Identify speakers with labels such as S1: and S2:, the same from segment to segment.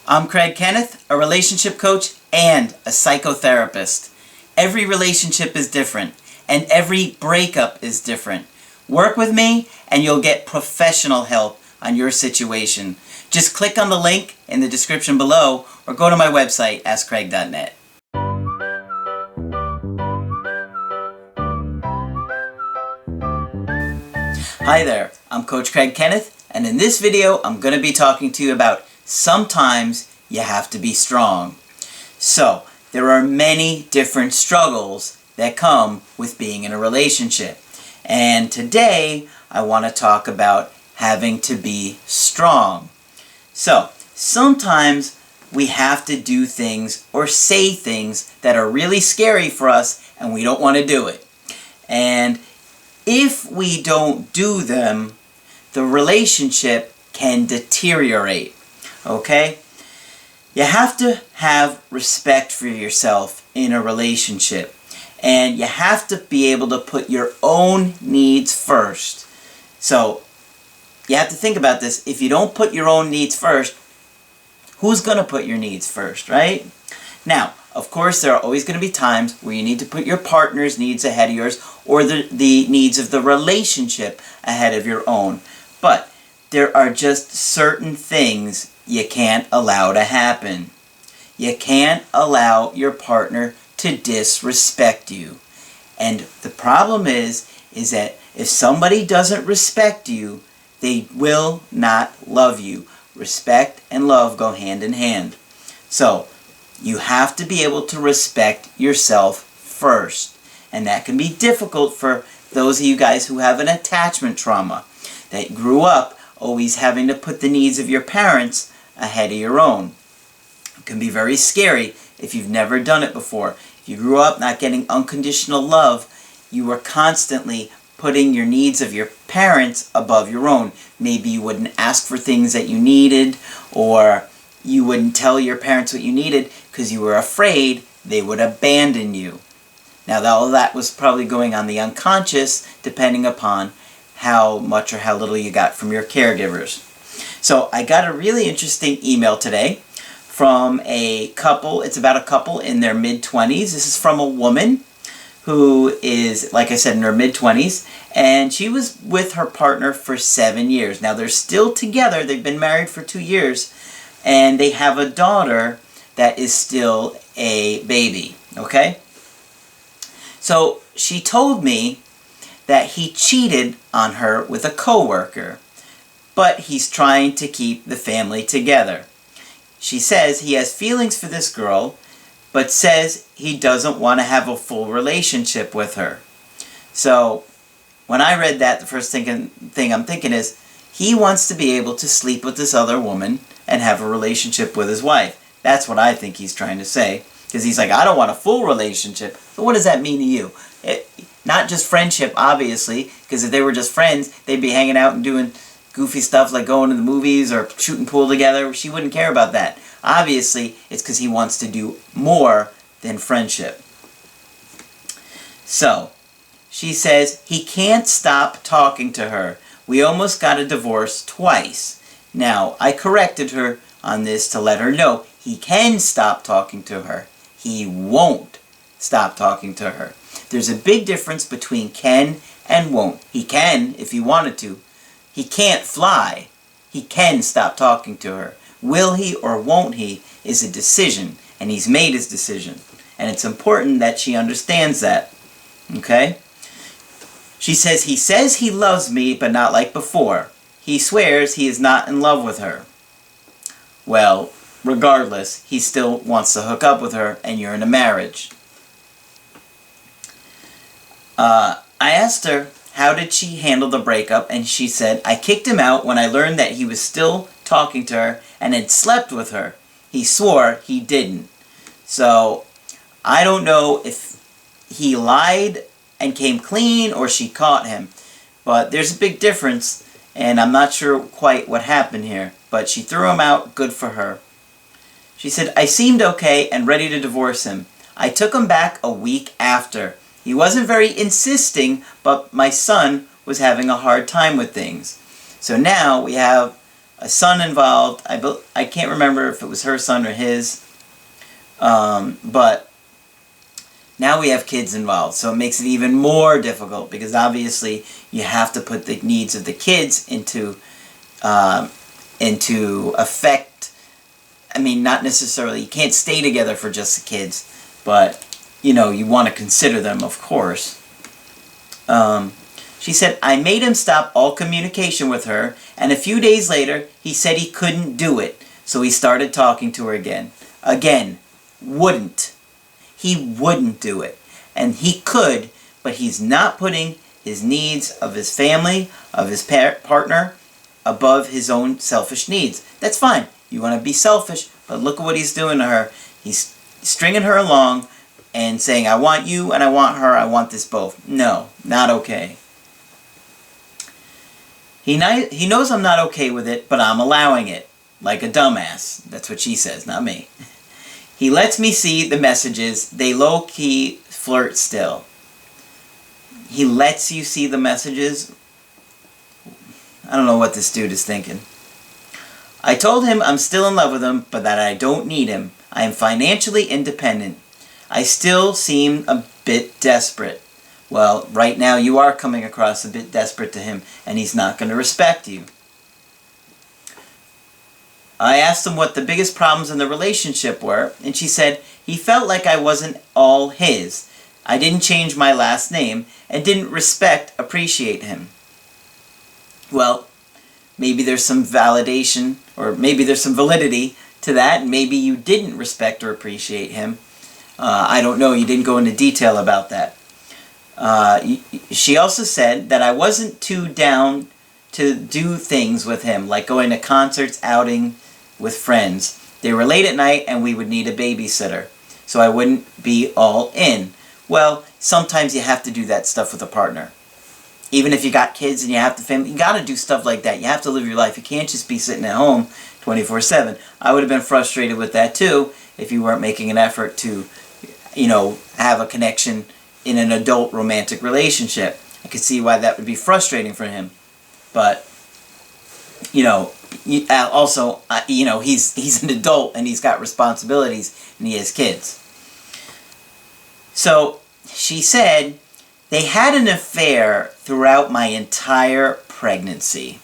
S1: I'm Kenneth, a relationship coach and a psychotherapist. Every relationship is different, and every breakup is different. Work with me, and you'll get professional help on your situation. Just click on the link in the description below, or go to my website, askcraig.net. Hi there, I'm Coach Kenneth, and in this video I'm going to be talking to you about sometimes you have to be strong. So, there are many different struggles that come with being in a relationship. And today I want to talk about having to be strong. So, sometimes we have to do things or say things that are really scary for us and we don't want to do it. And if we don't do them, the relationship can deteriorate. Okay? You have to have respect for yourself in a relationship. And you have to be able to put your own needs first. So, you have to think about this. If you don't put your own needs first, who's going to put your needs first, right? Now, of course, there are always going to be times where you need to put your partner's needs ahead of yours, or the needs of the relationship ahead of your own. But there are just certain things you can't allow to happen. You can't allow your partner to disrespect you. And the problem is that if somebody doesn't respect you, they will not love you. Respect and love go hand in hand. So, you have to be able to respect yourself first. And that can be difficult for those of you guys who have an attachment trauma, that grew up always having to put the needs of your parents ahead of your own. It can be very scary if you've never done it before. If you grew up not getting unconditional love, you were constantly putting your needs of your parents above your own. Maybe you wouldn't ask for things that you needed, or you wouldn't tell your parents what you needed because you were afraid they would abandon you. Now, all that was probably going on the unconscious, depending upon how much or how little you got from your caregivers. So, I got a really interesting email today from a couple. It's about a couple in their mid-20s. This is from a woman who is, like I said, in her mid-20s, and she was with her partner for 7 years. Now, they're still together. They've been married for 2 years, and they have a daughter that is still a baby, okay? So, she told me that he cheated on her with a coworker, but he's trying to keep the family together. She says he has feelings for this girl, but says he doesn't want to have a full relationship with her. So, when I read that, the first thing I'm thinking is, he wants to be able to sleep with this other woman and have a relationship with his wife. That's what I think he's trying to say. Because he's like, I don't want a full relationship. But what does that mean to you? Not just friendship, obviously, because if they were just friends, they'd be hanging out and doing goofy stuff like going to the movies or shooting pool together. She wouldn't care about that. Obviously, it's because he wants to do more than friendship. So, she says he can't stop talking to her. We almost got a divorce twice. Now, I corrected her on this to let her know he can stop talking to her. He won't stop talking to her. There's a big difference between can and won't. He can if he wanted to. He can't fly. He can stop talking to her. Will he or won't he is a decision, and he's made his decision. And it's important that she understands that. Okay? She says he loves me, but not like before. He swears he is not in love with her. Well, regardless, he still wants to hook up with her, and you're in a marriage. I asked her, how did she handle the breakup? And she said, I kicked him out when I learned that he was still talking to her and had slept with her. He swore he didn't. So, I don't know if he lied and came clean or she caught him. But there's a big difference, and I'm not sure quite what happened here. But she threw him out, good for her. She said, I seemed okay and ready to divorce him. I took him back a week after. He wasn't very insisting, but my son was having a hard time with things. So now we have a son involved. I can't remember if it was her son or his, but now we have kids involved, so it makes it even more difficult because obviously you have to put the needs of the kids into effect. I mean, not necessarily, you can't stay together for just the kids, but, you know, you want to consider them, of course. She said, I made him stop all communication with her, and a few days later, he said he couldn't do it, so he started talking to her again. Again, wouldn't. He wouldn't do it. And he could, but he's not putting his needs of his family, of his partner, above his own selfish needs. That's fine. You want to be selfish, but look at what he's doing to her. He's stringing her along and saying, I want you and I want her, I want this both. No, not okay. He knows I'm not okay with it, but I'm allowing it. Like a dumbass. That's what she says, not me. He lets me see the messages. They low-key flirt still. He lets you see the messages? I don't know what this dude is thinking. I told him I'm still in love with him, but that I don't need him. I am financially independent. I still seem a bit desperate. Well, right now you are coming across a bit desperate to him, and he's not going to respect you. I asked him what the biggest problems in the relationship were, and she said he felt like I wasn't all his. I didn't change my last name, and didn't appreciate him. Well, maybe there's some validation, or maybe there's some validity to that, and maybe you didn't respect or appreciate him. I don't know, you didn't go into detail about that. She also said that I wasn't too down to do things with him, like going to concerts, outing with friends. They were late at night and we would need a babysitter, so I wouldn't be all in. Well, sometimes you have to do that stuff with a partner. Even if you got kids and you have to family, you got to do stuff like that. You have to live your life. You can't just be sitting at home 24/7. I would have been frustrated with that too if you weren't making an effort to, you know, have a connection in an adult romantic relationship. I could see why that would be frustrating for him. But, you know, also, you know, he's an adult and he's got responsibilities and he has kids. So she said they had an affair throughout my entire pregnancy.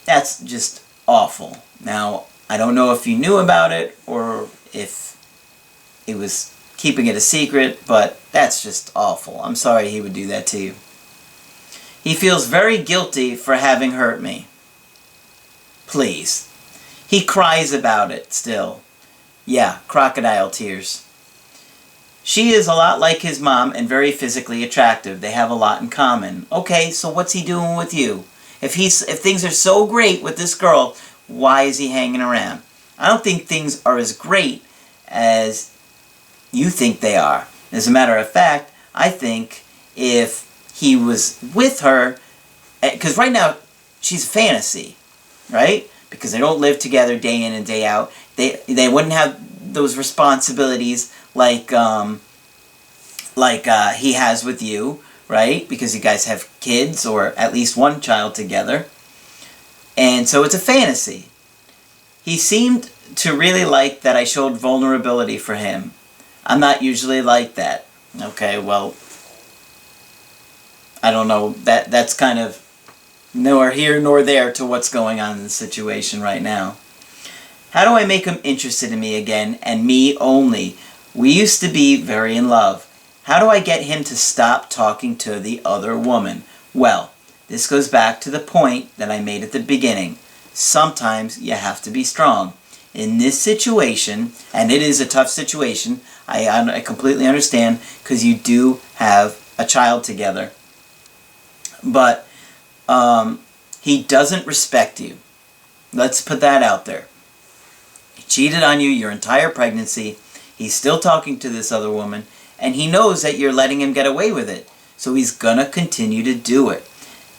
S1: That's just awful. Now, I don't know if you knew about it or if it was keeping it a secret, but that's just awful. I'm sorry he would do that to you. He feels very guilty for having hurt me. Please. He cries about it still. Yeah, crocodile tears. She is a lot like his mom and very physically attractive. They have a lot in common. Okay, so what's he doing with you? If things are so great with this girl, why is he hanging around? I don't think things are as great as you think they are. As a matter of fact, I think if he was with her, because right now she's a fantasy, right? Because they don't live together day in and day out. They wouldn't have those responsibilities like he has with you, right? Because you guys have kids or at least one child together. And so it's a fantasy. He seemed to really like that I showed vulnerability for him. I'm not usually like that. Okay, well, I don't know. That's kind of nor here nor there to what's going on in the situation right now. How do I make him interested in me again and me only? We used to be very in love. How do I get him to stop talking to the other woman? Well, this goes back to the point that I made at the beginning. Sometimes you have to be strong. In this situation, and it is a tough situation, I completely understand because you do have a child together. But he doesn't respect you. Let's put that out there. He cheated on you your entire pregnancy. He's still talking to this other woman. And he knows that you're letting him get away with it. So he's going to continue to do it.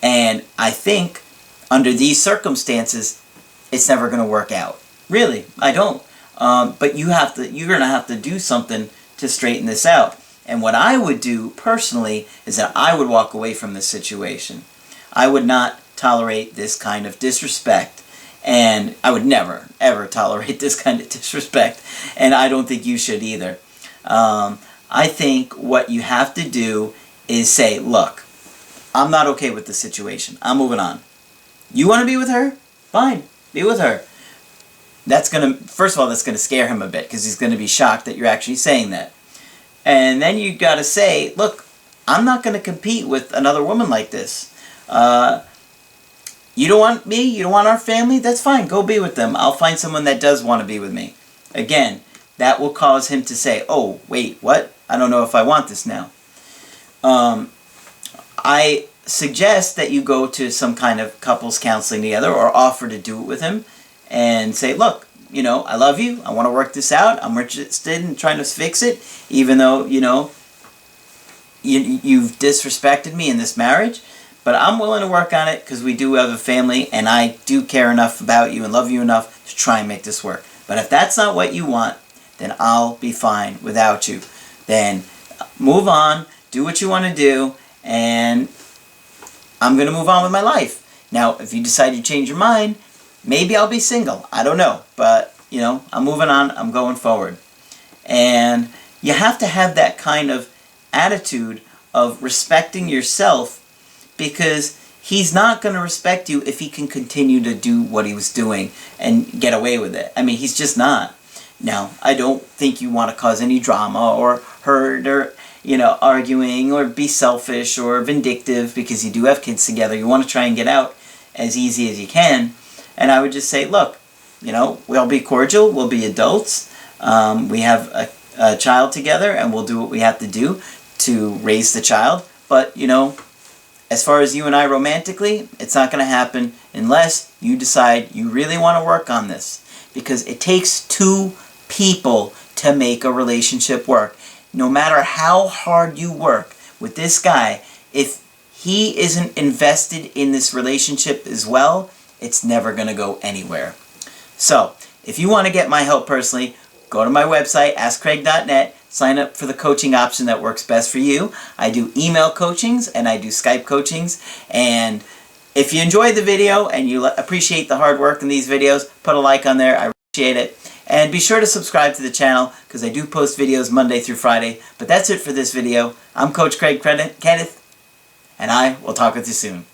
S1: And I think under these circumstances, it's never going to work out. Really, I don't. But you're going to have to do something to straighten this out. And what I would do personally is that I would walk away from this situation. I would not tolerate this kind of disrespect. And I would never, ever tolerate this kind of disrespect. And I don't think you should either. I think what you have to do is say, look, I'm not okay with this situation. I'm moving on. You want to be with her? Fine. Be with her. That's going to, first of all, that's going to scare him a bit because he's going to be shocked that you're actually saying that. And then you got to say, look, I'm not going to compete with another woman like this. You don't want me? You don't want our family? That's fine. Go be with them. I'll find someone that does want to be with me. Again, that will cause him to say, oh, wait, what? I don't know if I want this now. I suggest that you go to some kind of couples counseling together or offer to do it with him and say, look, you know, I love you. I want to work this out. I'm interested in trying to fix it, even though, you know, you've disrespected me in this marriage. But I'm willing to work on it because we do have a family and I do care enough about you and love you enough to try and make this work. But if that's not what you want, then I'll be fine without you. Then move on, do what you want to do, and I'm going to move on with my life. Now, if you decide to change your mind, maybe I'll be single. I don't know. But, you know, I'm moving on. I'm going forward. And you have to have that kind of attitude of respecting yourself, because he's not going to respect you if he can continue to do what he was doing and get away with it. I mean, he's just not. Now, I don't think you want to cause any drama or hurt or, you know, arguing or be selfish or vindictive because you do have kids together. You want to try and get out as easy as you can. And I would just say, look, you know, we'll be cordial. We'll be adults. We have a child together and we'll do what we have to do to raise the child. But, you know, as far as you and I romantically, it's not going to happen unless you decide you really want to work on this. Because it takes two people to make a relationship work. No matter how hard you work with this guy, if he isn't invested in this relationship as well, it's never going to go anywhere. So, if you want to get my help personally, go to my website, askcraig.net, sign up for the coaching option that works best for you. I do email coachings and I do Skype coachings. And if you enjoyed the video and you appreciate the hard work in these videos, put a like on there. I appreciate it. And be sure to subscribe to the channel because I do post videos Monday through Friday. But that's it for this video. I'm Coach Craig Kenneth, and I will talk with you soon.